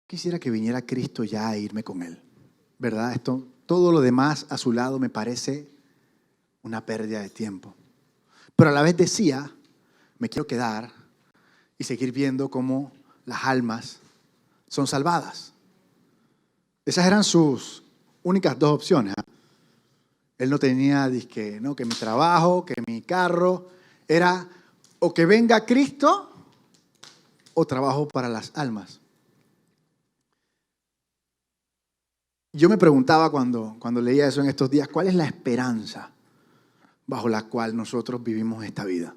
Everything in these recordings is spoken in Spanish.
quisiera que viniera Cristo ya a irme con Él, ¿verdad? Todo lo demás a su lado me parece una pérdida de tiempo. Pero a la vez decía, me quiero quedar y seguir viendo cómo las almas son salvadas. Esas eran sus únicas dos opciones. Él no tenía que mi trabajo, que mi carro, era o que venga Cristo o trabajo para las almas. Yo me preguntaba cuando leía eso en estos días, ¿cuál es la esperanza bajo la cual nosotros vivimos esta vida?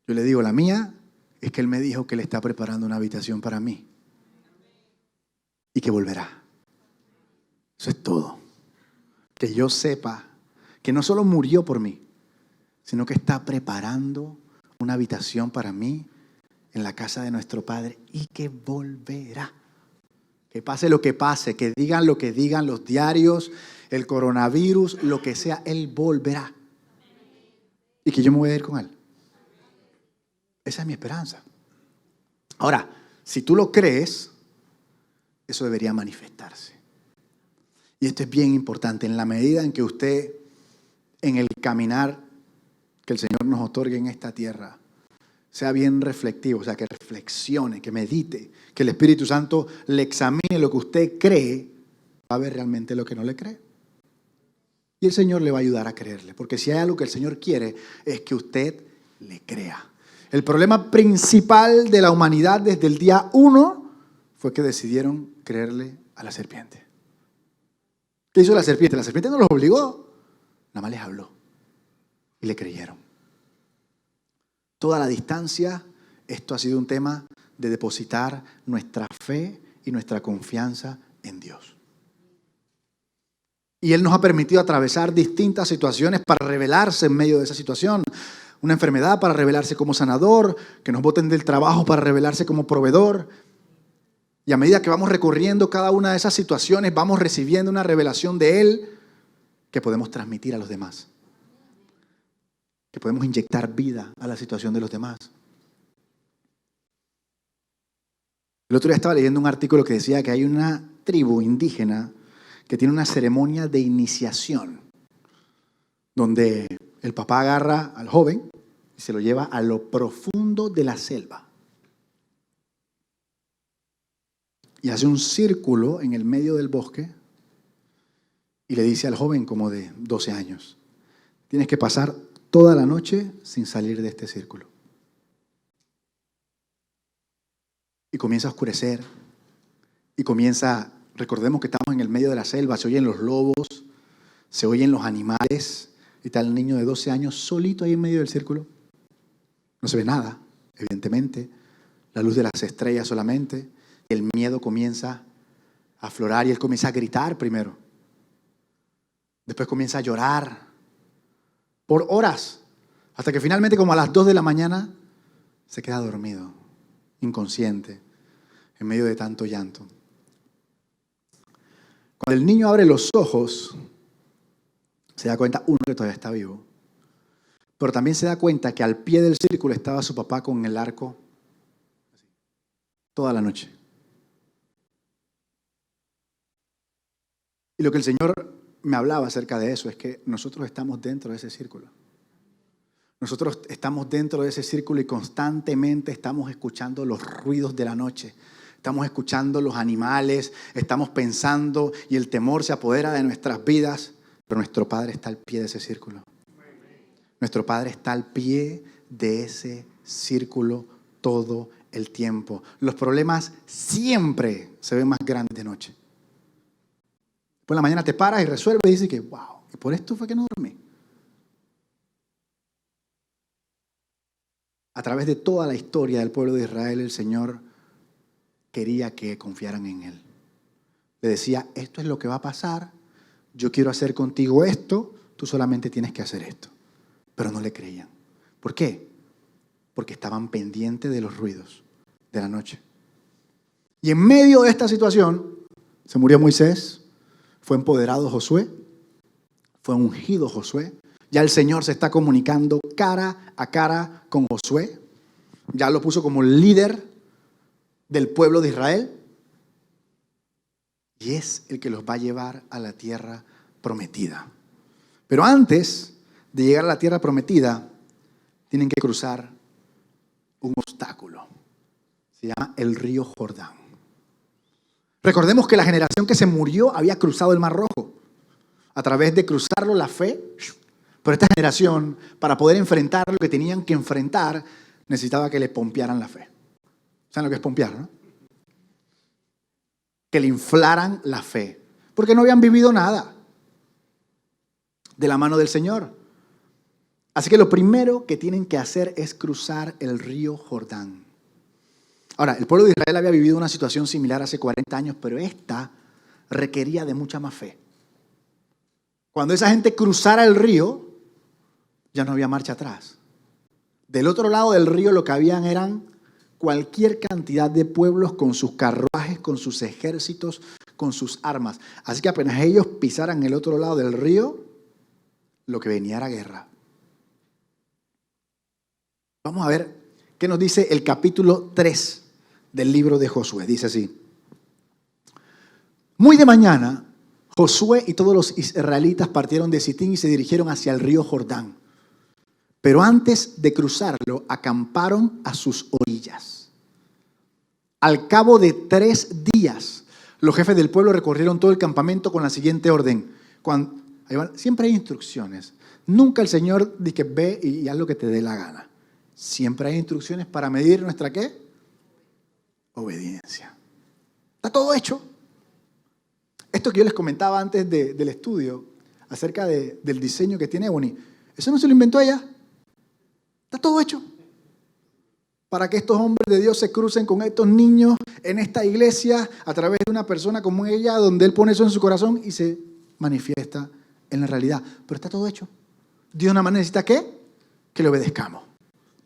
Yo le digo, la mía es que Él me dijo que Él está preparando una habitación para mí y que volverá. Eso es todo. Que yo sepa que no solo murió por mí, sino que está preparando una habitación para mí en la casa de nuestro Padre y que volverá. Que pase lo que pase, que digan lo que digan los diarios, el coronavirus, lo que sea, Él volverá. Y que yo me voy a ir con Él. Esa es mi esperanza. Ahora, si tú lo crees, eso debería manifestarse. Y esto es bien importante. En la medida en que usted, en el caminar que el Señor nos otorgue en esta tierra, sea bien reflexivo, o sea, que reflexione, que medite, que el Espíritu Santo le examine lo que usted cree, va a ver realmente lo que no le cree. Y el Señor le va a ayudar a creerle, porque si hay algo que el Señor quiere, es que usted le crea. El problema principal de la humanidad desde el día 1 fue que decidieron creerle a la serpiente. ¿Qué hizo la serpiente? La serpiente no los obligó, nada más les habló y le creyeron. Toda la distancia, esto ha sido un tema de depositar nuestra fe y nuestra confianza en Dios. Y Él nos ha permitido atravesar distintas situaciones para revelarse en medio de esa situación. Una enfermedad para revelarse como sanador, que nos boten del trabajo para revelarse como proveedor. Y a medida que vamos recorriendo cada una de esas situaciones, vamos recibiendo una revelación de Él que podemos transmitir a los demás. Que podemos inyectar vida a la situación de los demás. El otro día estaba leyendo un artículo que decía que hay una tribu indígena que tiene una ceremonia de iniciación, donde el papá agarra al joven y se lo lleva a lo profundo de la selva. Y hace un círculo en el medio del bosque y le dice al joven como de 12 años, tienes que pasar toda la noche sin salir de este círculo. Y comienza a oscurecer. Y recordemos que estamos en el medio de la selva, se oyen los lobos, se oyen los animales. Y está el niño de 12 años solito ahí en medio del círculo. No se ve nada, evidentemente. La luz de las estrellas solamente. Y el miedo comienza a aflorar y él comienza a gritar primero. Después comienza a llorar. Por horas, hasta que finalmente como a las 2 de la mañana se queda dormido, inconsciente, en medio de tanto llanto. Cuando el niño abre los ojos, se da cuenta, uno, que todavía está vivo, pero también se da cuenta que al pie del círculo estaba su papá con el arco toda la noche. Y lo que el Señor me hablaba acerca de eso es que nosotros estamos dentro de ese círculo. Nosotros estamos dentro de ese círculo y constantemente estamos escuchando los ruidos de la noche. Estamos escuchando los animales, estamos pensando y el temor se apodera de nuestras vidas. Pero nuestro Padre está al pie de ese círculo. Nuestro Padre está al pie de ese círculo todo el tiempo. Los problemas siempre se ven más grandes de noche. Por la mañana te paras y resuelves y dices que, wow, y por esto fue que no dormí. A través de toda la historia del pueblo de Israel, el Señor quería que confiaran en Él. Le decía, esto es lo que va a pasar, yo quiero hacer contigo esto, tú solamente tienes que hacer esto. Pero no le creían. ¿Por qué? Porque estaban pendientes de los ruidos de la noche. Y en medio de esta situación, se murió Moisés, fue empoderado Josué, fue ungido Josué. Ya el Señor se está comunicando cara a cara con Josué. Ya lo puso como líder del pueblo de Israel. y es el que los va a llevar a la tierra prometida. Pero antes de llegar a la tierra prometida, tienen que cruzar un obstáculo. Se llama el río Jordán. Recordemos que la generación que se murió había cruzado el Mar Rojo. A través de cruzarlo, la fe. Pero esta generación, para poder enfrentar lo que tenían que enfrentar, necesitaba que le pompearan la fe. ¿Saben lo que es pompear, no? Que le inflaran la fe. Porque no habían vivido nada de la mano del Señor. Así que lo primero que tienen que hacer es cruzar el río Jordán. Ahora, el pueblo de Israel había vivido una situación similar hace 40 años, pero esta requería de mucha más fe. Cuando esa gente cruzara el río, ya no había marcha atrás. Del otro lado del río lo que habían eran cualquier cantidad de pueblos con sus carruajes, con sus ejércitos, con sus armas. Así que apenas ellos pisaran el otro lado del río, lo que venía era guerra. Vamos a ver qué nos dice el capítulo 3 del libro de Josué. Dice así: muy de mañana, Josué y todos los israelitas partieron de Sitín y se dirigieron hacia el río Jordán. Pero antes de cruzarlo, acamparon a sus orillas. Al cabo de 3 días, los jefes del pueblo recorrieron todo el campamento con la siguiente orden. Siempre hay instrucciones. Nunca el Señor dice que ve y haz lo que te dé la gana. Siempre hay instrucciones para medir nuestra ¿qué? Obediencia. Está todo hecho. Esto que yo les comentaba antes del estudio acerca del diseño que tiene Ebony, eso no se lo inventó ella. Está todo hecho. Para que estos hombres de Dios se crucen con estos niños en esta iglesia a través de una persona como ella, donde Él pone eso en su corazón y se manifiesta en la realidad. Pero está todo hecho. Dios nada más necesita ¿qué? Que le obedezcamos.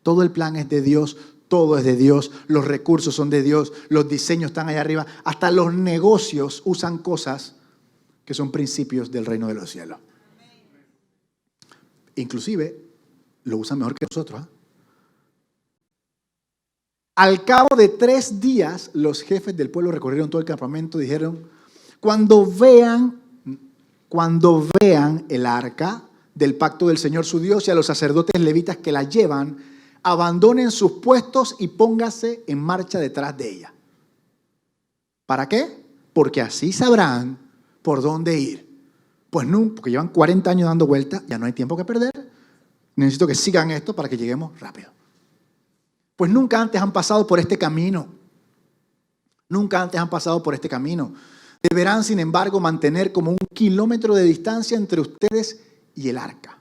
Todo el plan es de Dios, todo es de Dios, los recursos son de Dios, los diseños están allá arriba, hasta los negocios usan cosas que son principios del reino de los cielos. Inclusive, lo usan mejor que nosotros. Al cabo de 3 días, los jefes del pueblo recorrieron todo el campamento y dijeron: cuando vean el arca del pacto del Señor su Dios y a los sacerdotes levitas que la llevan, abandonen sus puestos y pónganse en marcha detrás de ella. ¿Para qué? Porque así sabrán por dónde ir. Pues no, porque llevan 40 años dando vueltas, ya no hay tiempo que perder. Necesito que sigan esto para que lleguemos rápido. Pues nunca antes han pasado por este camino. Nunca antes han pasado por este camino. Deberán, sin embargo, mantener como 1 kilómetro de distancia entre ustedes y el arca.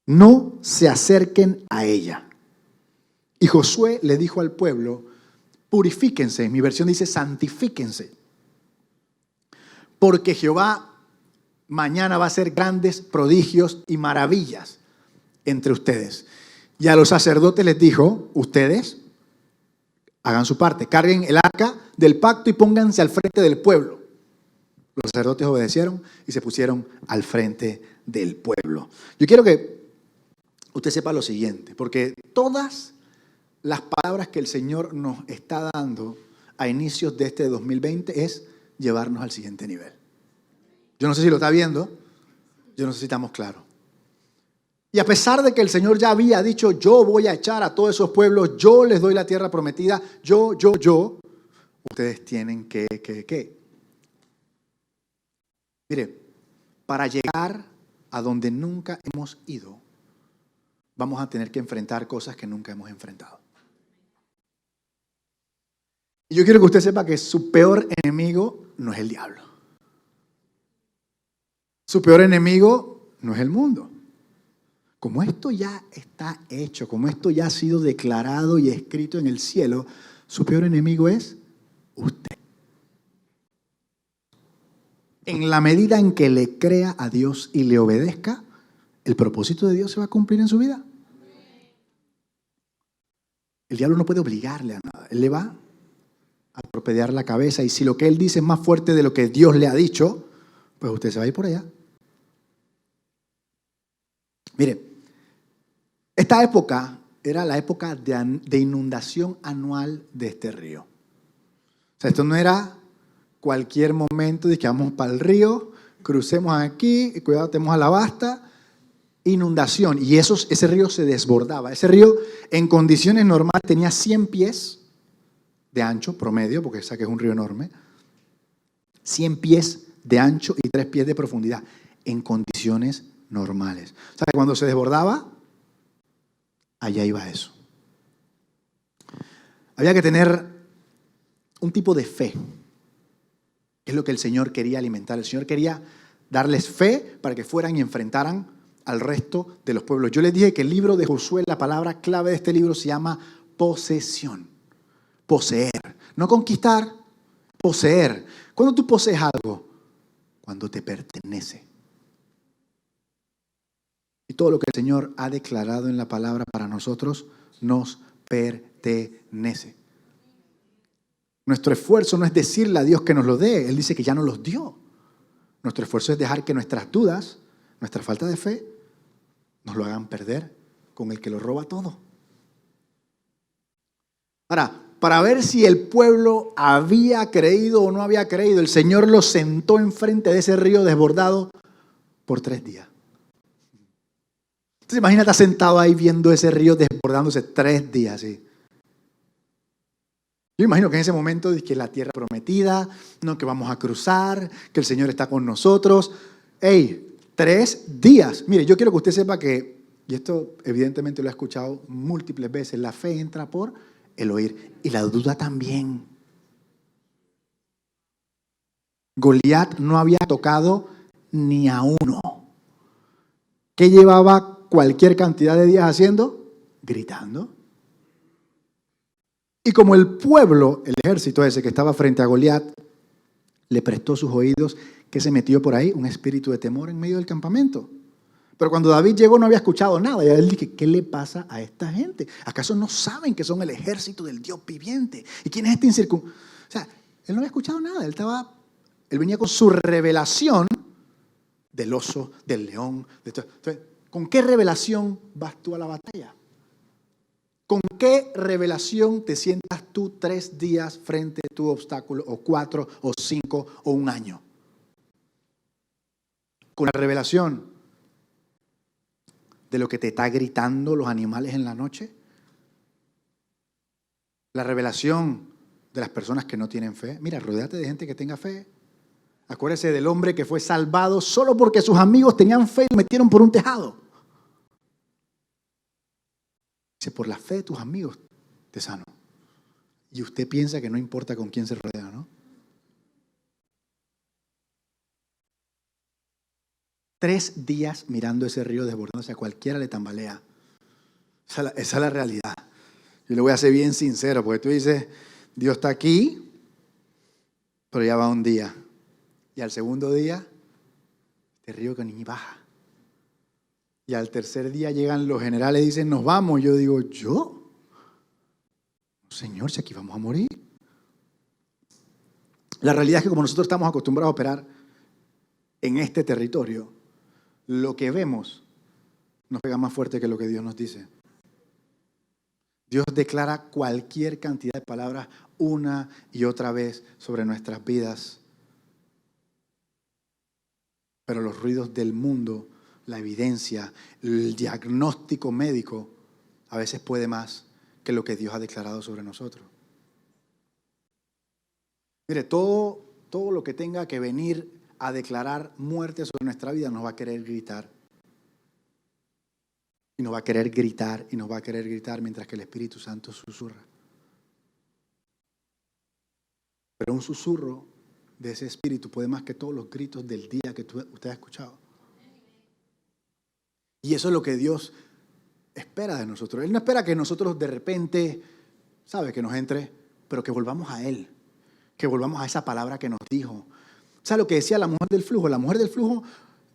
No se acerquen a ella. Y Josué le dijo al pueblo: purifíquense. Mi versión dice santifíquense. Porque Jehová mañana va a hacer grandes prodigios y maravillas entre ustedes. Y a los sacerdotes les dijo: ustedes hagan su parte, carguen el arca del pacto y pónganse al frente del pueblo. Los sacerdotes obedecieron y se pusieron al frente del pueblo. Yo quiero que usted sepa lo siguiente, porque todas las palabras que el Señor nos está dando a inicios de este 2020 es llevarnos al siguiente nivel. Yo no sé si lo está viendo, yo no sé si estamos claros. Y a pesar de que el Señor ya había dicho: yo voy a echar a todos esos pueblos, yo les doy la tierra prometida, yo, ustedes tienen que. Mire, para llegar a donde nunca hemos ido, vamos a tener que enfrentar cosas que nunca hemos enfrentado. Y yo quiero que usted sepa que su peor enemigo no es el diablo. Su peor enemigo no es el mundo. Como esto ya está hecho, como esto ya ha sido declarado y escrito en el cielo, su peor enemigo es usted. En la medida en que le crea a Dios y le obedezca, el propósito de Dios se va a cumplir en su vida. El diablo no puede obligarle a nada. Él le va a torpedear la cabeza, y si lo que él dice es más fuerte de lo que Dios le ha dicho, pues usted se va a ir por allá. Mire, esta época era la época de inundación anual de este río. O sea, esto no era cualquier momento, de que vamos para el río, crucemos aquí, cuidado, tenemos Alabasta, inundación. Y ese río se desbordaba. Ese río en condiciones normales tenía 100 pies de ancho promedio, porque esa que es un río enorme, 100 pies de ancho y 3 pies de profundidad, en condiciones normales. O sea, cuando se desbordaba, allá iba eso. Había que tener un tipo de fe. Es lo que el Señor quería alimentar. El Señor quería darles fe para que fueran y enfrentaran al resto de los pueblos. Yo les dije que el libro de Josué, la palabra clave de este libro se llama posesión. Poseer. No conquistar, poseer. ¿Cuándo tú posees algo? Cuando te pertenece. Y todo lo que el Señor ha declarado en la palabra para nosotros nos pertenece. Nuestro esfuerzo no es decirle a Dios que nos lo dé. Él dice que ya nos los dio. Nuestro esfuerzo es dejar que nuestras dudas, nuestra falta de fe, nos lo hagan perder con el que lo roba todo. Ahora, para ver si el pueblo había creído o no había creído, el Señor los sentó enfrente de ese río desbordado por 3 días. Entonces imagínate sentado ahí viendo ese río desbordándose 3 días. ¿Sí? Yo imagino que en ese momento dice que la tierra prometida, no que vamos a cruzar, que el Señor está con nosotros. ¡Ey! 3 días. Mire, yo quiero que usted sepa que, y esto evidentemente lo he escuchado múltiples veces, la fe entra por el oír y la duda también. Goliat no había tocado ni a uno. ¿Qué llevaba cualquier cantidad de días haciendo? Gritando. Y como el pueblo, el ejército ese que estaba frente a Goliat, le prestó sus oídos, ¿qué se metió por ahí? Un espíritu de temor en medio del campamento. Pero cuando David llegó no había escuchado nada. Y él dijo, ¿qué le pasa a esta gente? ¿Acaso no saben que son el ejército del Dios viviente? ¿Y quién es este incircunciso? O sea, él no había escuchado nada. Él venía con su revelación del oso, del león. Entonces, ¿con qué revelación vas tú a la batalla? ¿Con qué revelación te sientas tú 3 días frente a tu obstáculo, o 4, o 5, o 1 año? Con la revelación de lo que te está gritando los animales en la noche. La revelación de las personas que no tienen fe. Mira, rodéate de gente que tenga fe. Acuérdese del hombre que fue salvado solo porque sus amigos tenían fe y lo metieron por un tejado. Dice, por la fe de tus amigos te sano. Y usted piensa que no importa con quién se rodea, ¿no? 3 días mirando ese río desbordándose, a cualquiera le tambalea. Esa es la realidad. Yo le voy a ser bien sincero, porque tú dices, Dios está aquí, pero ya va un día. Y al segundo día, este río que ni baja. Y al tercer día llegan los generales y dicen, nos vamos. Yo digo, ¿yo? Señor, si aquí vamos a morir. La realidad es que como nosotros estamos acostumbrados a operar en este territorio, lo que vemos nos pega más fuerte que lo que Dios nos dice. Dios declara cualquier cantidad de palabras una y otra vez sobre nuestras vidas. Pero los ruidos del mundo, la evidencia, el diagnóstico médico, a veces puede más que lo que Dios ha declarado sobre nosotros. Mire, todo lo que tenga que venir a declarar muerte sobre nuestra vida nos va a querer gritar. Y nos va a querer gritar, y nos va a querer gritar mientras que el Espíritu Santo susurra. Pero un susurro de ese Espíritu puede más que todos los gritos del día que usted ha escuchado. Y eso es lo que Dios espera de nosotros. Él no espera que nosotros de repente, ¿sabe? Que nos entre, pero que volvamos a Él. Que volvamos a esa palabra que nos dijo. ¿Sabe lo que decía la mujer del flujo? La mujer del flujo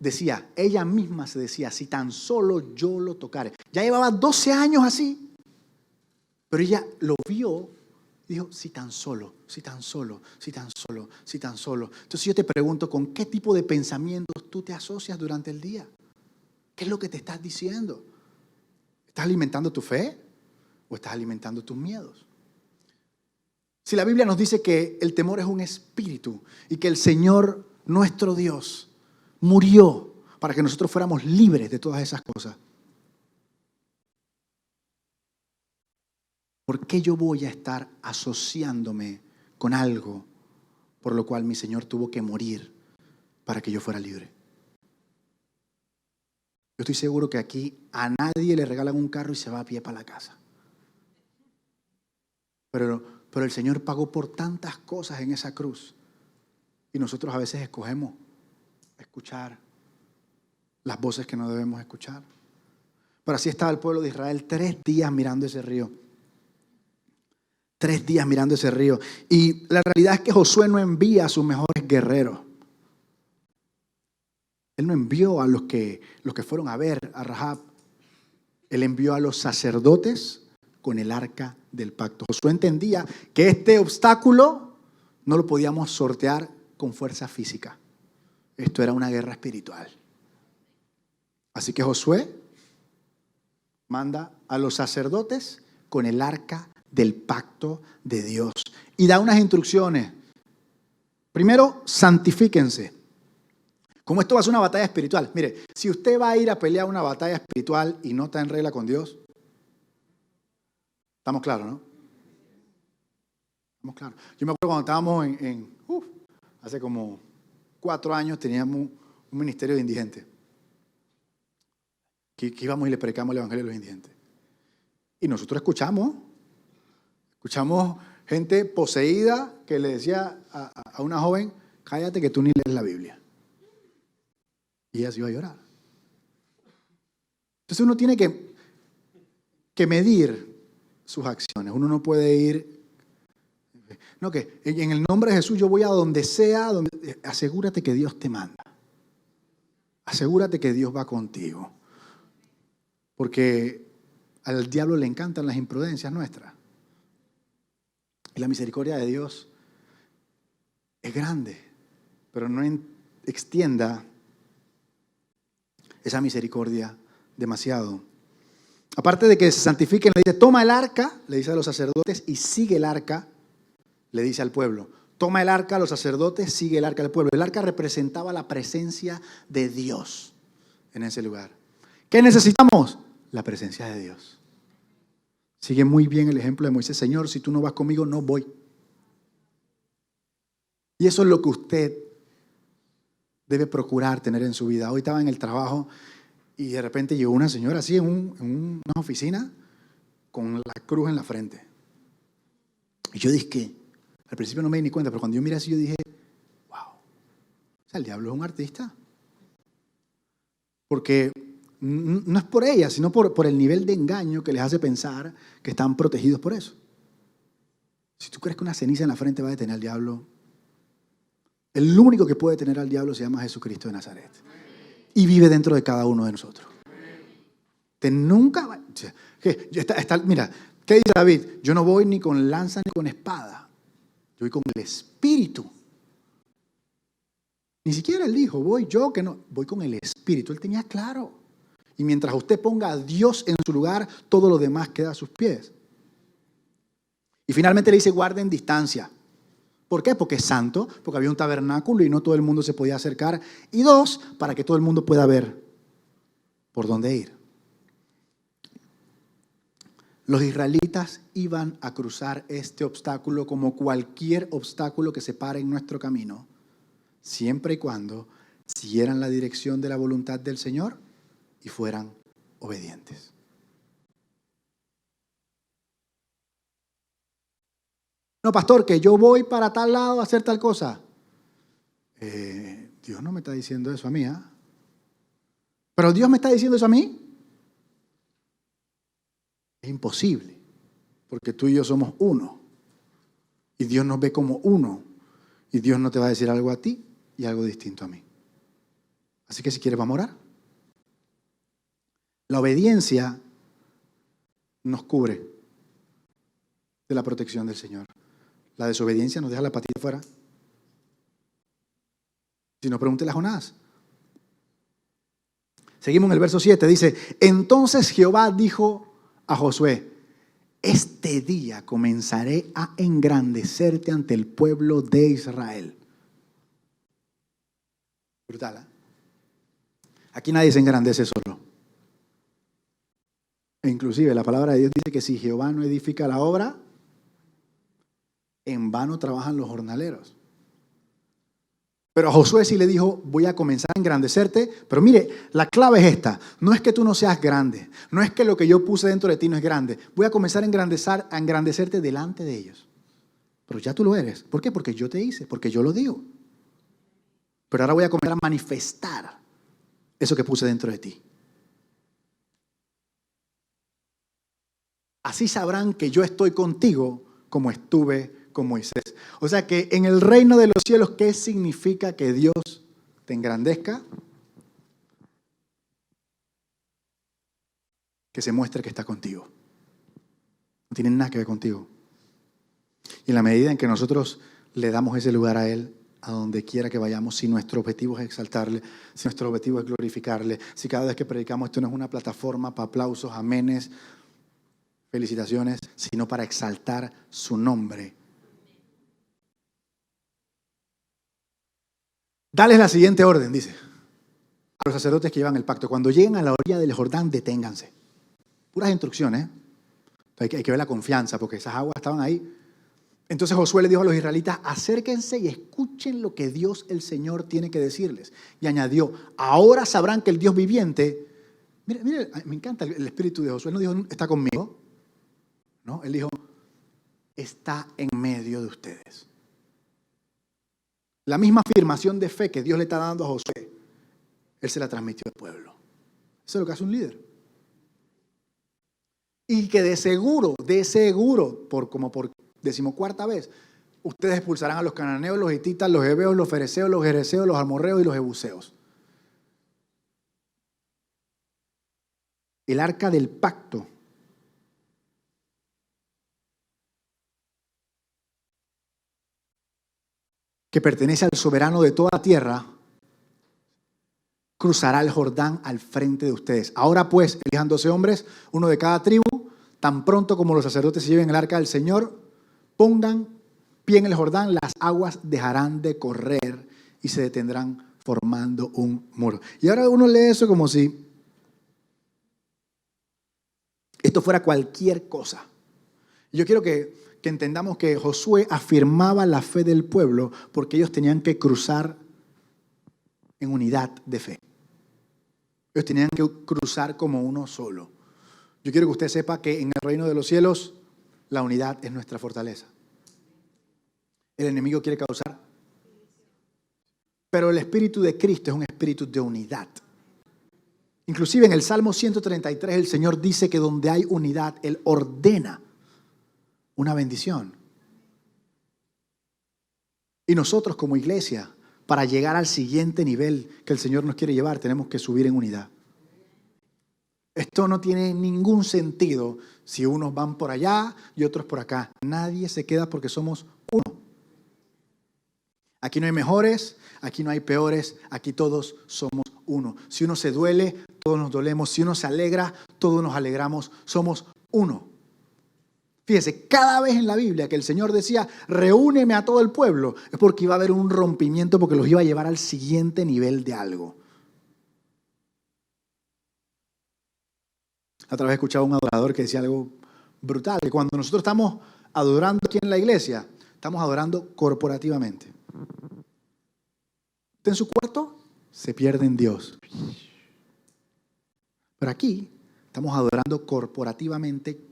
decía, ella misma se decía, si tan solo yo lo tocare. Ya llevaba 12 años así, pero ella lo vio y dijo, si tan solo, si tan solo, si tan solo, si tan solo. Entonces yo te pregunto, ¿con qué tipo de pensamientos tú te asocias durante el día? ¿Qué es lo que te estás diciendo? ¿Estás alimentando tu fe o estás alimentando tus miedos? Si Si la Biblia nos dice que el temor es un espíritu y que el Señor, nuestro Dios, murió para que nosotros fuéramos libres de todas esas cosas, ¿por qué yo voy a estar asociándome con algo por lo cual mi Señor tuvo que morir para que yo fuera libre? Yo estoy seguro que aquí a nadie le regalan un carro y se va a pie para la casa. Pero el Señor pagó por tantas cosas en esa cruz. Y nosotros a veces escogemos escuchar las voces que no debemos escuchar. Pero así estaba el pueblo de Israel 3 días mirando ese río. 3 días mirando ese río. Y la realidad es que Josué no envía a sus mejores guerreros. Él no envió a los que fueron a ver a Rahab. Él envió a los sacerdotes con el arca del pacto. Josué entendía que este obstáculo no lo podíamos sortear con fuerza física. Esto era una guerra espiritual. Así que Josué manda a los sacerdotes con el arca del pacto de Dios y da unas instrucciones. Primero, santifíquense. Como esto va a ser una batalla espiritual. Mire, si usted va a ir a pelear una batalla espiritual y no está en regla con Dios, estamos claros, ¿no? Estamos claros. Yo me acuerdo cuando estábamos hace como 4 años teníamos un ministerio de indigentes. Que íbamos y le predicamos el evangelio a los indigentes. Y nosotros escuchamos gente poseída que le decía a una joven, cállate que tú ni lees la Biblia. Y ella se iba a llorar. Entonces uno tiene que medir sus acciones. Uno no puede ir, no, que en el nombre de Jesús yo voy a donde sea, asegúrate que Dios te manda. Asegúrate que Dios va contigo. Porque al diablo le encantan las imprudencias nuestras. Y la misericordia de Dios es grande, pero no extienda esa misericordia demasiado. Aparte de que se santifiquen, le dice, toma el arca, le dice a los sacerdotes, y sigue el arca, le dice al pueblo. Toma el arca a los sacerdotes, sigue el arca al pueblo. El arca representaba la presencia de Dios en ese lugar. ¿Qué necesitamos? La presencia de Dios. Sigue muy bien el ejemplo de Moisés. Señor, si tú no vas conmigo, no voy. Y eso es lo que usted debe procurar tener en su vida. Hoy estaba en el trabajo y de repente llegó una señora así en una oficina con la cruz en la frente. Y yo dije que al principio no me di ni cuenta, pero cuando yo miré así yo dije, wow, o sea, el diablo es un artista. Porque no es por ella, sino por el nivel de engaño que les hace pensar que están protegidos por eso. Si tú crees que una ceniza en la frente va a detener al diablo, el único que puede detener al diablo se llama Jesucristo de Nazaret. Y vive dentro de cada uno de nosotros. Te nunca va. Mira, ¿qué dice David? Yo no voy ni con lanza ni con espada. Yo voy con el Espíritu. Ni siquiera él dijo, voy con el Espíritu. Él tenía claro. Y mientras usted ponga a Dios en su lugar, todo lo demás queda a sus pies. Y finalmente le dice, guarden distancia. ¿Por qué? Porque es santo, porque había un tabernáculo y no todo el mundo se podía acercar. Y 2, para que todo el mundo pueda ver por dónde ir. Los israelitas iban a cruzar este obstáculo como cualquier obstáculo que se pare en nuestro camino, siempre y cuando siguieran la dirección de la voluntad del Señor y fueran obedientes. No, pastor, que yo voy para tal lado a hacer tal cosa. Dios no me está diciendo eso a mí, ¿eh? Pero Dios me está diciendo eso a mí. Es imposible, porque tú y yo somos uno. Y Dios nos ve como uno. Y Dios no te va a decir algo a ti y algo distinto a mí. Así que si quieres, vamos a orar. La obediencia nos cubre de la protección del Señor. La desobediencia nos deja la patita fuera. Si no, pregúntele a Jonás. Seguimos en el verso 7. Dice, entonces Jehová dijo a Josué, este día comenzaré a engrandecerte ante el pueblo de Israel. Brutal, ¿eh? Aquí nadie se engrandece solo. E inclusive la palabra de Dios dice que si Jehová no edifica la obra, en vano trabajan los jornaleros. Pero a Josué sí le dijo, voy a comenzar a engrandecerte. Pero mire, la clave es esta. No es que tú no seas grande. No es que lo que yo puse dentro de ti no es grande. Voy a comenzar a engrandecerte delante de ellos. Pero ya tú lo eres. ¿Por qué? Porque yo te hice, porque yo lo digo. Pero ahora voy a comenzar a manifestar eso que puse dentro de ti. Así sabrán que yo estoy contigo como estuve con Moisés. O sea que en el reino de los cielos, ¿qué significa que Dios te engrandezca? Que se muestre que está contigo. No tiene nada que ver contigo. Y en la medida en que nosotros le damos ese lugar a Él, a donde quiera que vayamos, si nuestro objetivo es exaltarle, si nuestro objetivo es glorificarle, si cada vez que predicamos esto no es una plataforma para aplausos, amenes, felicitaciones, sino para exaltar su nombre. Dales la siguiente orden, dice, a los sacerdotes que llevan el pacto. Cuando lleguen a la orilla del Jordán, deténganse. Puras instrucciones, ¿eh? Hay que ver la confianza, porque esas aguas estaban ahí. Entonces Josué le dijo a los israelitas, acérquense y escuchen lo que Dios el Señor tiene que decirles. Y añadió, ahora sabrán que el Dios viviente, mire, me encanta el espíritu de Josué. Él no dijo, está conmigo. No, él dijo, está en medio de ustedes. La misma afirmación de fe que Dios le está dando a Josué, él se la transmitió al pueblo. Eso es lo que hace un líder. Y que de seguro, como por 14ª vez, ustedes expulsarán a los cananeos, los hititas, los heveos, los fereceos, los gergeseos, los amorreos y los jebuseos. El arca del pacto que pertenece al soberano de toda la tierra, cruzará el Jordán al frente de ustedes. Ahora pues, elijan 12 hombres, uno de cada tribu, tan pronto como los sacerdotes se lleven el arca del Señor, pongan pie en el Jordán, las aguas dejarán de correr y se detendrán formando un muro. Y ahora uno lee eso como si esto fuera cualquier cosa. Yo quiero que entendamos que Josué afirmaba la fe del pueblo porque ellos tenían que cruzar en unidad de fe. Ellos tenían que cruzar como uno solo. Yo quiero que usted sepa que en el reino de los cielos la unidad es nuestra fortaleza. El enemigo quiere causar, pero el espíritu de Cristo es un espíritu de unidad. Inclusive en el Salmo 133 el Señor dice que donde hay unidad, Él ordena una bendición. Y nosotros como iglesia, para llegar al siguiente nivel que el Señor nos quiere llevar, tenemos que subir en unidad. Esto no tiene ningún sentido si unos van por allá y otros por acá. Nadie se queda porque somos uno. Aquí no hay mejores, aquí no hay peores, aquí todos somos uno. Si uno se duele, todos nos dolemos. Si uno se alegra, todos nos alegramos. Somos uno. Fíjese, cada vez en la Biblia que el Señor decía, reúneme a todo el pueblo, es porque iba a haber un rompimiento, porque los iba a llevar al siguiente nivel de algo. Otra vez escuchaba un adorador que decía algo brutal, que cuando nosotros estamos adorando aquí en la iglesia, estamos adorando corporativamente. Usted en su cuarto se pierde en Dios. Pero aquí estamos adorando corporativamente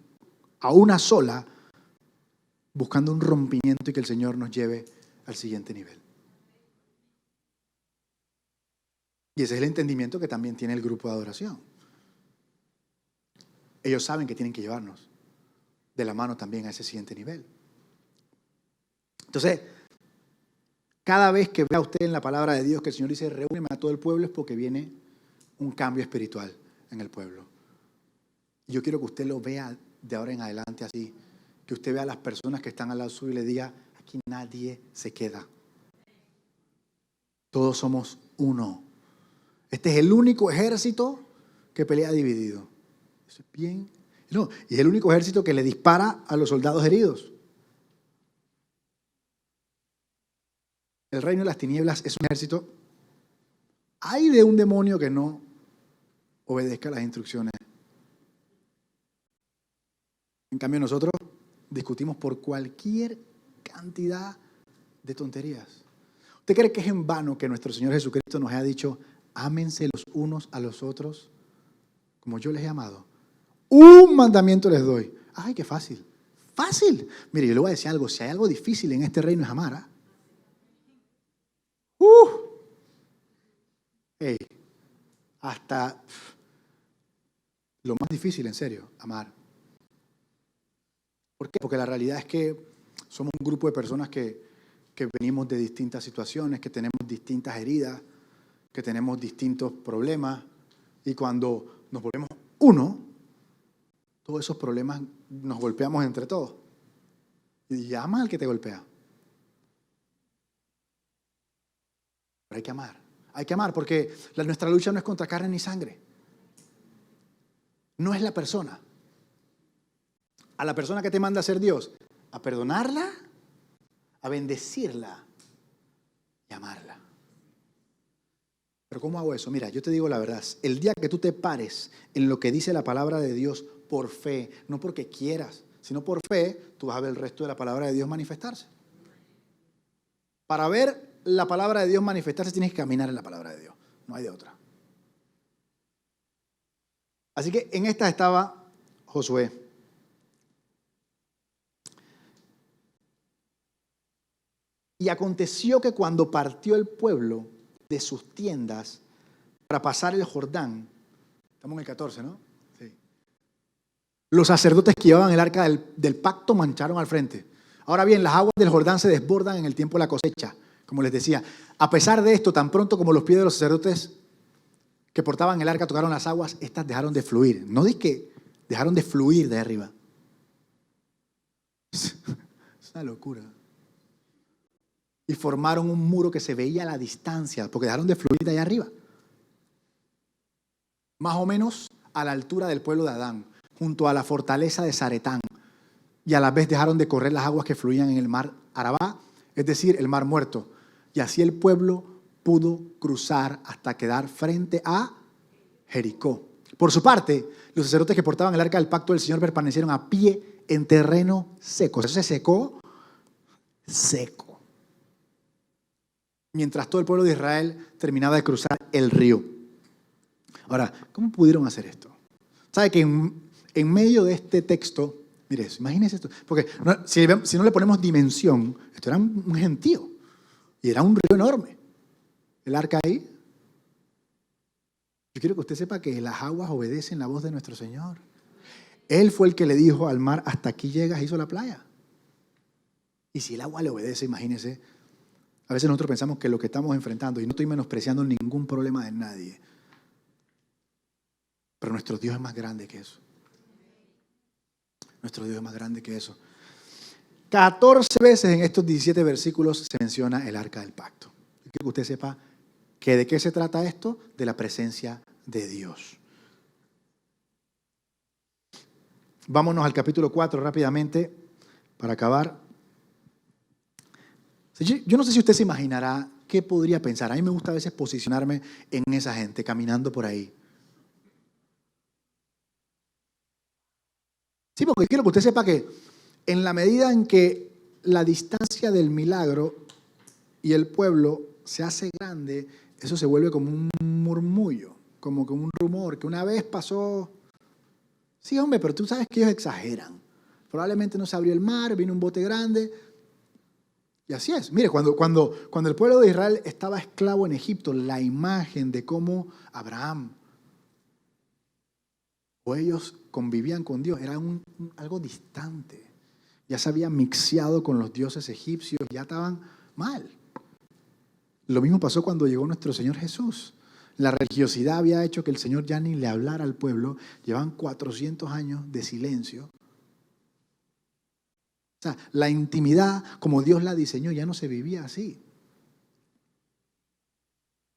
a una sola, buscando un rompimiento y que el Señor nos lleve al siguiente nivel. Y ese es el entendimiento que también tiene el grupo de adoración. Ellos saben que tienen que llevarnos de la mano también a ese siguiente nivel. Entonces, cada vez que vea usted en la palabra de Dios que el Señor dice, reúneme a todo el pueblo, es porque viene un cambio espiritual en el pueblo. Y yo quiero que usted lo vea de ahora en adelante así. Que usted vea a las personas que están al lado suyo y le diga, aquí nadie se queda. Todos somos uno. Este es el único ejército que pelea dividido. Eso es bien. No, y es el único ejército que le dispara a los soldados heridos. El reino de las tinieblas es un ejército. Hay de un demonio que no obedezca las instrucciones. En cambio, nosotros discutimos por cualquier cantidad de tonterías. ¿Usted cree que es en vano que nuestro Señor Jesucristo nos haya dicho, ámense los unos a los otros como yo les he amado? Un mandamiento les doy. Ay, qué fácil. Fácil. Mire, yo le voy a decir algo. Si hay algo difícil en este reino es amar. ¿Ah? Hey, hasta lo más difícil, en serio, amar. ¿Por qué? Porque la realidad es que somos un grupo de personas que venimos de distintas situaciones, que tenemos distintas heridas, que tenemos distintos problemas, y cuando nos volvemos uno, todos esos problemas nos golpeamos entre todos. Y amas al que te golpea. Pero hay que amar. Hay que amar porque nuestra lucha no es contra carne ni sangre. No es la persona. A la persona que te manda a ser Dios, a perdonarla, a bendecirla y amarla. Pero ¿cómo hago eso? Mira, yo te digo la verdad. El día que tú te pares en lo que dice la palabra de Dios por fe, no porque quieras, sino por fe, tú vas a ver el resto de la palabra de Dios manifestarse. Para ver la palabra de Dios manifestarse, tienes que caminar en la palabra de Dios. No hay de otra. Así que en esta estaba Josué. Y aconteció que cuando partió el pueblo de sus tiendas para pasar el Jordán, estamos en el 14, ¿no? Sí. Los sacerdotes que llevaban el arca del pacto marcharon al frente. Ahora bien, las aguas del Jordán se desbordan en el tiempo de la cosecha, como les decía. A pesar de esto, tan pronto como los pies de los sacerdotes que portaban el arca tocaron las aguas, estas dejaron de fluir. No di que dejaron de fluir de arriba. Es una locura. Y formaron un muro que se veía a la distancia, porque dejaron de fluir de allá arriba. Más o menos a la altura del pueblo de Adán, junto a la fortaleza de Zaretán. Y a la vez dejaron de correr las aguas que fluían en el mar Arabá, es decir, el mar muerto. Y así el pueblo pudo cruzar hasta quedar frente a Jericó. Por su parte, los sacerdotes que portaban el arca del pacto del Señor permanecieron a pie en terreno seco. Eso se secó, seco. Mientras todo el pueblo de Israel terminaba de cruzar el río. Ahora, ¿cómo pudieron hacer esto? ¿Sabe que en medio de este texto, mire eso, imagínese esto, porque si no le ponemos dimensión, esto era un gentío y era un río enorme. El arca ahí. Yo quiero que usted sepa que las aguas obedecen la voz de nuestro Señor. Él fue el que le dijo al mar, hasta aquí llegas, hizo la playa. Y si el agua le obedece, imagínese. A veces nosotros pensamos que lo que estamos enfrentando, y no estoy menospreciando ningún problema de nadie, pero nuestro Dios es más grande que eso. Nuestro Dios es más grande que eso. 14 veces en estos 17 versículos se menciona el arca del pacto. Quiero que usted sepa que de qué se trata esto, de la presencia de Dios. Vámonos al capítulo 4 rápidamente para acabar. Yo no sé si usted se imaginará qué podría pensar. A mí me gusta a veces posicionarme en esa gente, caminando por ahí. Sí, porque quiero que usted sepa que en la medida en que la distancia del milagro y el pueblo se hace grande, eso se vuelve como un murmullo, como que un rumor, que una vez pasó. Sí, hombre, pero tú sabes que ellos exageran. Probablemente no se abrió el mar, vino un bote grande. Y así es. Mire, cuando el pueblo de Israel estaba esclavo en Egipto, la imagen de cómo Abraham o ellos convivían con Dios era algo distante. Ya se habían mixeado con los dioses egipcios, ya estaban mal. Lo mismo pasó cuando llegó nuestro Señor Jesús. La religiosidad había hecho que el Señor ya ni le hablara al pueblo. Llevan 400 años de silencio. O sea, la intimidad, como Dios la diseñó, ya no se vivía así.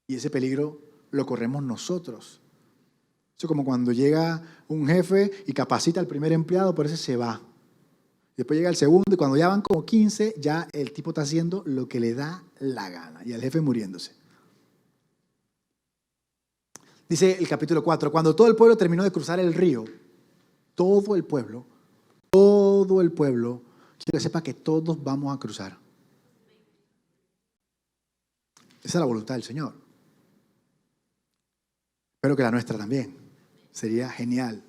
Y ese peligro lo corremos nosotros. Eso es como cuando llega un jefe y capacita al primer empleado, por eso se va. Después llega el segundo y cuando ya van como 15, ya el tipo está haciendo lo que le da la gana y el jefe muriéndose. Dice el capítulo 4, cuando todo el pueblo terminó de cruzar el río, todo el pueblo, quiero que sepa que todos vamos a cruzar. Esa es la voluntad del Señor. Espero que la nuestra también. Sería genial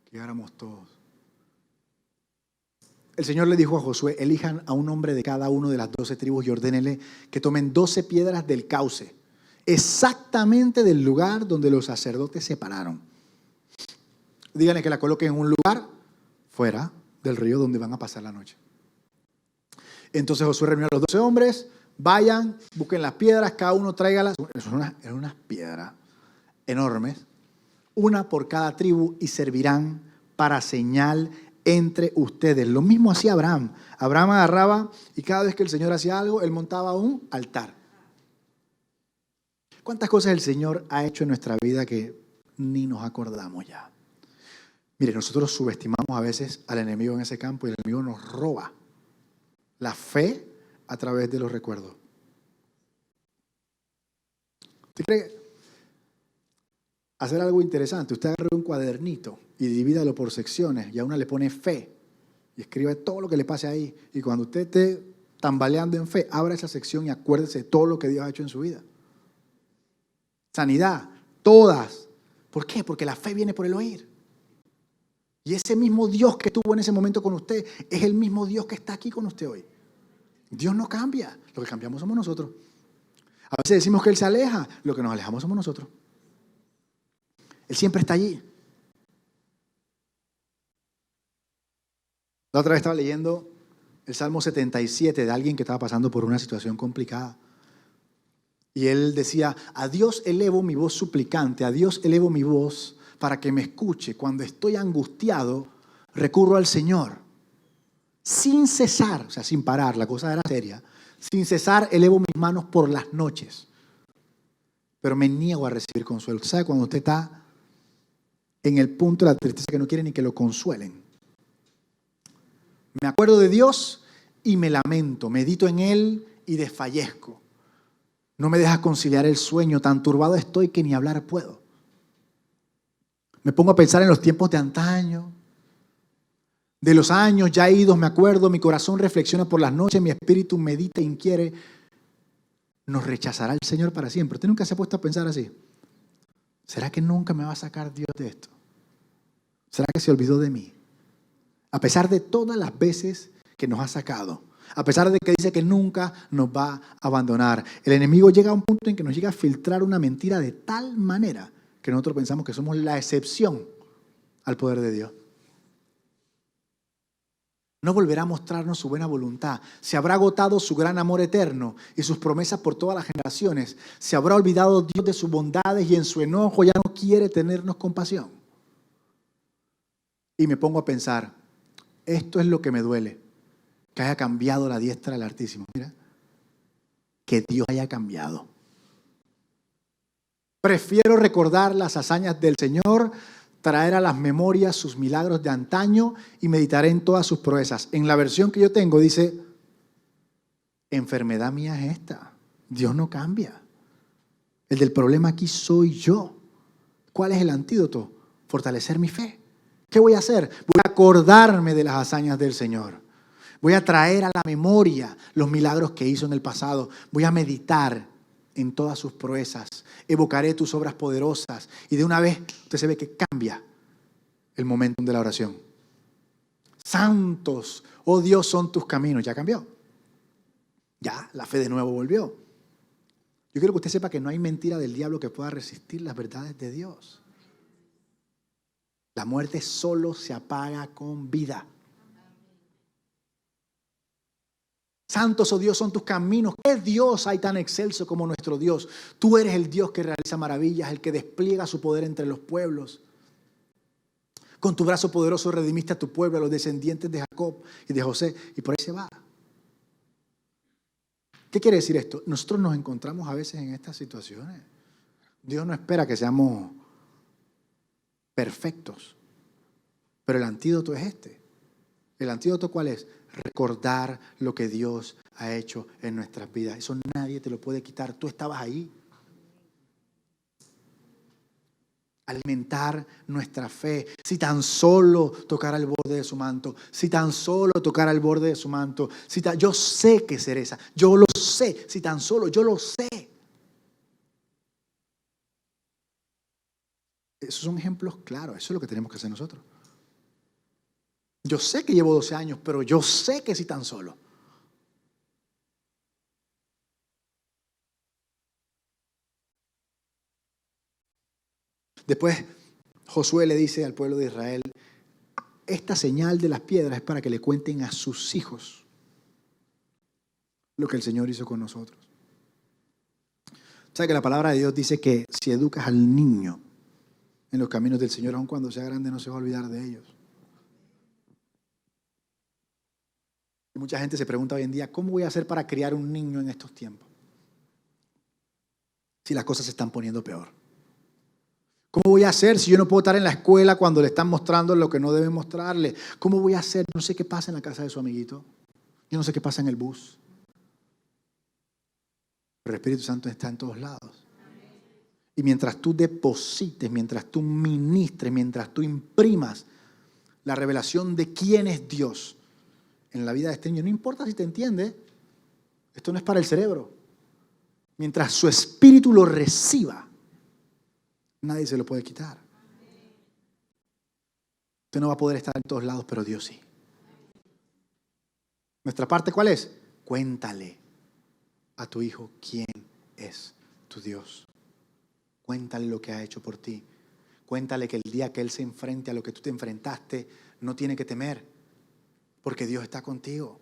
que llegáramos todos. El Señor le dijo a Josué, elijan a un hombre de cada uno de las 12 tribus y ordénenle que tomen 12 piedras del cauce, exactamente del lugar donde los sacerdotes se pararon. Díganle que la coloquen en un lugar fuera del río donde van a pasar la noche. Entonces Josué reunió a los 12 hombres, vayan, busquen las piedras, cada uno tráigalas. Eran unas piedras enormes, una por cada tribu y servirán para señal entre ustedes. Lo mismo hacía Abraham. Abraham agarraba y cada vez que el Señor hacía algo, él montaba un altar. ¿Cuántas cosas el Señor ha hecho en nuestra vida que ni nos acordamos ya? Mire, nosotros subestimamos a veces al enemigo en ese campo y el enemigo nos roba la fe a través de los recuerdos. ¿Usted cree hacer algo interesante? Usted agarra un cuadernito y divídalo por secciones y a una le pone fe y escribe todo lo que le pase ahí. Y cuando usted esté tambaleando en fe, abra esa sección y acuérdese de todo lo que Dios ha hecho en su vida. Sanidad, todas. ¿Por qué? Porque la fe viene por el oír. Y ese mismo Dios que estuvo en ese momento con usted es el mismo Dios que está aquí con usted hoy. Dios no cambia, lo que cambiamos somos nosotros. A veces decimos que Él se aleja, lo que nos alejamos somos nosotros. Él siempre está allí. La otra vez estaba leyendo el Salmo 77 de alguien que estaba pasando por una situación complicada. Y él decía, a Dios elevo mi voz suplicante, a Dios elevo mi voz para que me escuche. Cuando estoy angustiado, recurro al Señor. Sin cesar, o sea, sin parar, la cosa era seria. Sin cesar, elevo mis manos por las noches. Pero me niego a recibir consuelo. ¿Usted sabe cuando usted está en el punto de la tristeza que no quiere ni que lo consuelen? Me acuerdo de Dios y me lamento. Medito en Él y desfallezco. No me dejas conciliar el sueño. Tan turbado estoy que ni hablar puedo. Me pongo a pensar en los tiempos de antaño. De los años ya idos me acuerdo. Mi corazón reflexiona por las noches. Mi espíritu medita e inquiere. ¿Nos rechazará el Señor para siempre? ¿Usted nunca se ha puesto a pensar así? ¿Será que nunca me va a sacar Dios de esto? ¿Será que se olvidó de mí? A pesar de todas las veces que nos ha sacado. A pesar de que dice que nunca nos va a abandonar. El enemigo llega a un punto en que nos llega a filtrar una mentira de tal manera que nosotros pensamos que somos la excepción al poder de Dios. No volverá a mostrarnos su buena voluntad. Se habrá agotado su gran amor eterno y sus promesas por todas las generaciones. Se habrá olvidado Dios de sus bondades y en su enojo ya no quiere tenernos compasión. Y me pongo a pensar, esto es lo que me duele, que haya cambiado la diestra del Altísimo. Mira, que Dios haya cambiado. Prefiero recordar las hazañas del Señor, traer a las memorias sus milagros de antaño y meditaré en todas sus proezas. En la versión que yo tengo dice, enfermedad mía es esta. Dios no cambia. El del problema aquí soy yo. ¿Cuál es el antídoto? Fortalecer mi fe. ¿Qué voy a hacer? Voy a acordarme de las hazañas del Señor. Voy a traer a la memoria los milagros que hizo en el pasado. Voy a meditar en todas sus proezas. Evocaré tus obras poderosas. Y de una vez usted se ve que cambia el momento de la oración. Santos, oh Dios, son tus caminos. Ya cambió. Ya, la fe de nuevo volvió. Yo quiero que usted sepa que no hay mentira del diablo que pueda resistir las verdades de Dios. La muerte solo se apaga con vida. Santos, oh Dios, son tus caminos. ¿Qué Dios hay tan excelso como nuestro Dios? Tú eres el Dios que realiza maravillas, el que despliega su poder entre los pueblos. Con tu brazo poderoso redimiste a tu pueblo, a los descendientes de Jacob y de José. Y por ahí se va. ¿Qué quiere decir esto? Nosotros nos encontramos a veces en estas situaciones. Dios no espera que seamos perfectos. Pero el antídoto es este. ¿El antídoto cuál es? Recordar lo que Dios ha hecho en nuestras vidas. Eso nadie te lo puede quitar. Tú estabas ahí. Alimentar nuestra fe. Si tan solo tocara el borde de su manto. Si tan solo tocara el borde de su manto. Yo sé que Cereza. Yo lo sé. Si tan solo yo lo sé. Esos son ejemplos claros. Eso es lo que tenemos que hacer nosotros. Yo sé que llevo 12 años, pero yo sé que si tan solo. Después Josué le dice al pueblo de Israel, esta señal de las piedras es para que le cuenten a sus hijos lo que el Señor hizo con nosotros. ¿Sabe que la palabra de Dios dice que si educas al niño en los caminos del Señor, aun cuando sea grande no se va a olvidar de ellos? Y mucha gente se pregunta hoy en día, ¿cómo voy a hacer para criar un niño en estos tiempos? Si las cosas se están poniendo peor. ¿Cómo voy a hacer si yo no puedo estar en la escuela cuando le están mostrando lo que no deben mostrarle? ¿Cómo voy a hacer? No sé qué pasa en la casa de su amiguito. Yo no sé qué pasa en el bus. Pero el Espíritu Santo está en todos lados. Y mientras tú deposites, mientras tú ministres, mientras tú imprimas la revelación de quién es Dios en la vida de este niño, no importa si te entiende, esto no es para el cerebro. Mientras su espíritu lo reciba, nadie se lo puede quitar. Usted no va a poder estar en todos lados, pero Dios sí. ¿Nuestra parte cuál es? Cuéntale a tu hijo quién es tu Dios. Cuéntale lo que ha hecho por ti. Cuéntale que el día que Él se enfrente a lo que tú te enfrentaste, no tiene que temer, porque Dios está contigo.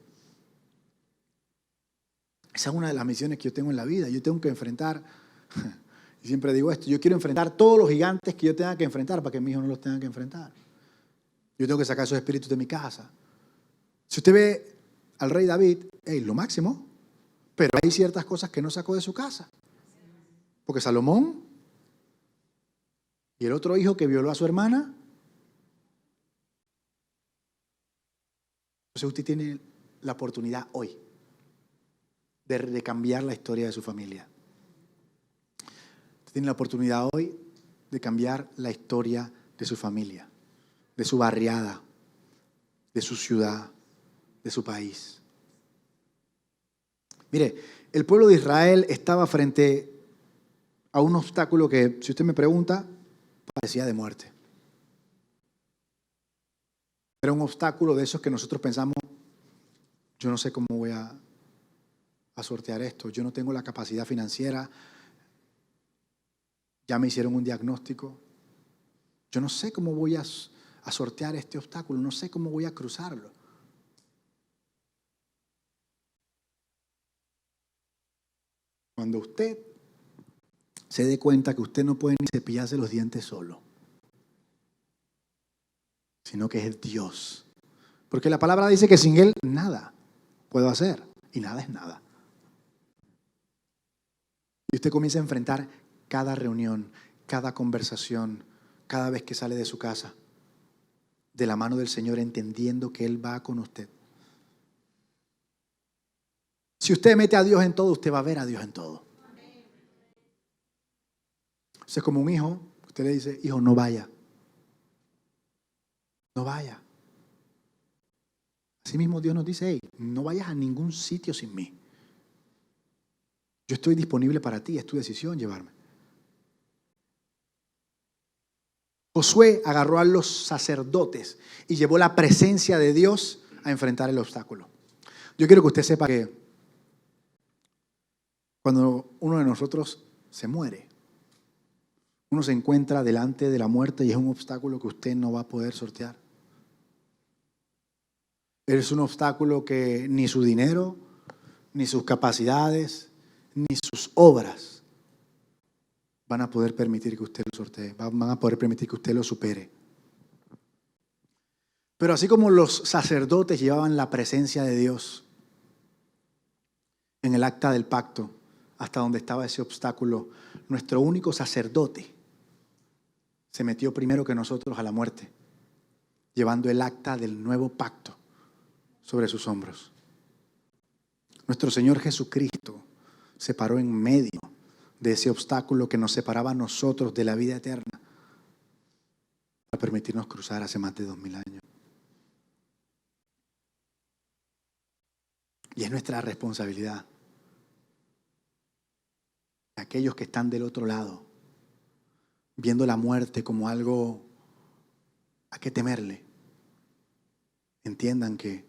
Esa es una de las misiones que yo tengo en la vida. Yo tengo que enfrentar, y siempre digo esto, yo quiero enfrentar todos los gigantes que yo tenga que enfrentar para que mi hijo no los tenga que enfrentar. Yo tengo que sacar esos espíritus de mi casa. Si usted ve al rey David, lo máximo, pero hay ciertas cosas que no sacó de su casa. Porque Salomón y el otro hijo que violó a su hermana, entonces usted tiene la oportunidad hoy de cambiar la historia de su familia. Usted tiene la oportunidad hoy de cambiar la historia de su familia, de su barriada, de su ciudad, de su país. Mire, el pueblo de Israel estaba frente a un obstáculo que, si usted me pregunta, parecía de muerte. Era un obstáculo de esos que nosotros pensamos, yo no sé cómo voy a sortear esto, yo no tengo la capacidad financiera, ya me hicieron un diagnóstico, yo no sé cómo voy a sortear este obstáculo, no sé cómo voy a cruzarlo. Cuando usted se dé cuenta que usted no puede ni cepillarse los dientes solo, sino que es Dios. Porque la palabra dice que sin Él nada puedo hacer, y nada es nada. Y usted comienza a enfrentar cada reunión, cada conversación, cada vez que sale de su casa, de la mano del Señor, entendiendo que Él va con usted. Si usted mete a Dios en todo, usted va a ver a Dios en todo. Es como un hijo, usted le dice, hijo, no vaya. No vaya. Así mismo Dios nos dice, hey, no vayas a ningún sitio sin mí. Yo estoy disponible para ti, es tu decisión llevarme. Josué agarró a los sacerdotes y llevó la presencia de Dios a enfrentar el obstáculo. Yo quiero que usted sepa que cuando uno de nosotros se muere, uno se encuentra delante de la muerte y es un obstáculo que usted no va a poder sortear. Es un obstáculo que ni su dinero, ni sus capacidades, ni sus obras van a poder permitir que usted lo sortee, van a poder permitir que usted lo supere. Pero así como los sacerdotes llevaban la presencia de Dios en el acta del pacto, hasta donde estaba ese obstáculo, nuestro único sacerdote se metió primero que nosotros a la muerte, llevando el acta del nuevo pacto sobre sus hombros. Nuestro Señor Jesucristo se paró en medio de ese obstáculo que nos separaba a nosotros de la vida eterna para permitirnos cruzar hace más de 2000 años. Y es nuestra responsabilidad, aquellos que están del otro lado, viendo la muerte como algo a qué temerle, entiendan que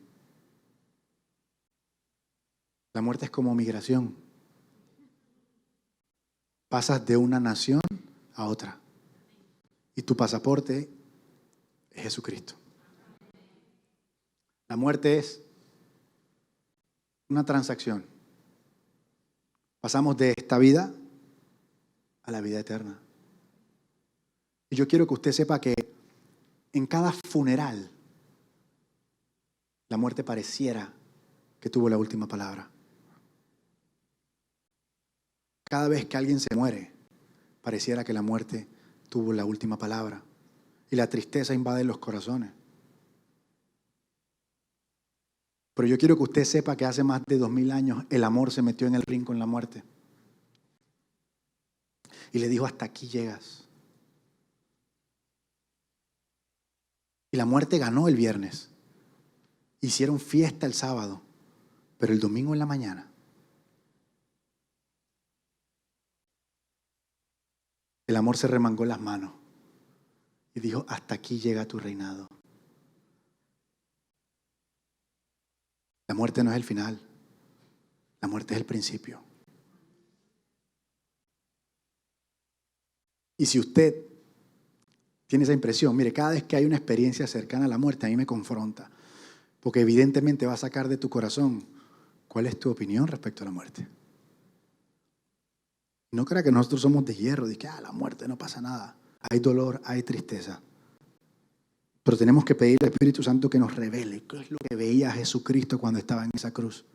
la muerte es como migración. Pasas de una nación a otra. Y tu pasaporte es Jesucristo. La muerte es una transacción. Pasamos de esta vida a la vida eterna. Y yo quiero que usted sepa que en cada funeral la muerte pareciera que tuvo la última palabra. Cada vez que alguien se muere, pareciera que la muerte tuvo la última palabra. Y la tristeza invade los corazones. Pero yo quiero que usted sepa que hace más de 2000 años el amor se metió en el ring con la muerte. Y le dijo, hasta aquí llegas. Y la muerte ganó el viernes. Hicieron fiesta el sábado. Pero el domingo en la mañana, el amor se remangó las manos y dijo, hasta aquí llega tu reinado. La muerte no es el final, la muerte es el principio. Y si usted tiene esa impresión, mire, cada vez que hay una experiencia cercana a la muerte, a mí me confronta, porque evidentemente va a sacar de tu corazón cuál es tu opinión respecto a la muerte. No crea que nosotros somos de hierro, de que la muerte no pasa nada. Hay dolor, hay tristeza. Pero tenemos que pedir al Espíritu Santo que nos revele qué es lo que veía Jesucristo cuando estaba en esa cruz,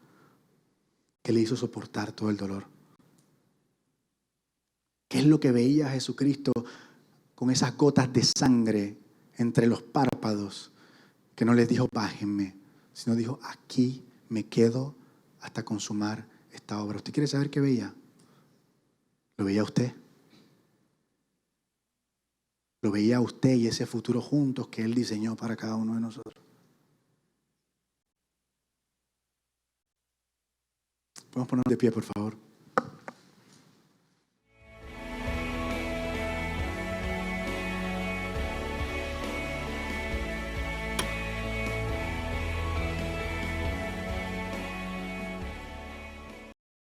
que le hizo soportar todo el dolor. ¿Qué es lo que veía Jesucristo con esas gotas de sangre entre los párpados, que no les dijo bájenme, sino dijo aquí me quedo hasta consumar esta obra? ¿Usted quiere saber qué veía? ¿Lo veía usted? Lo veía usted y ese futuro juntos que Él diseñó para cada uno de nosotros. Podemos ponernos de pie, por favor.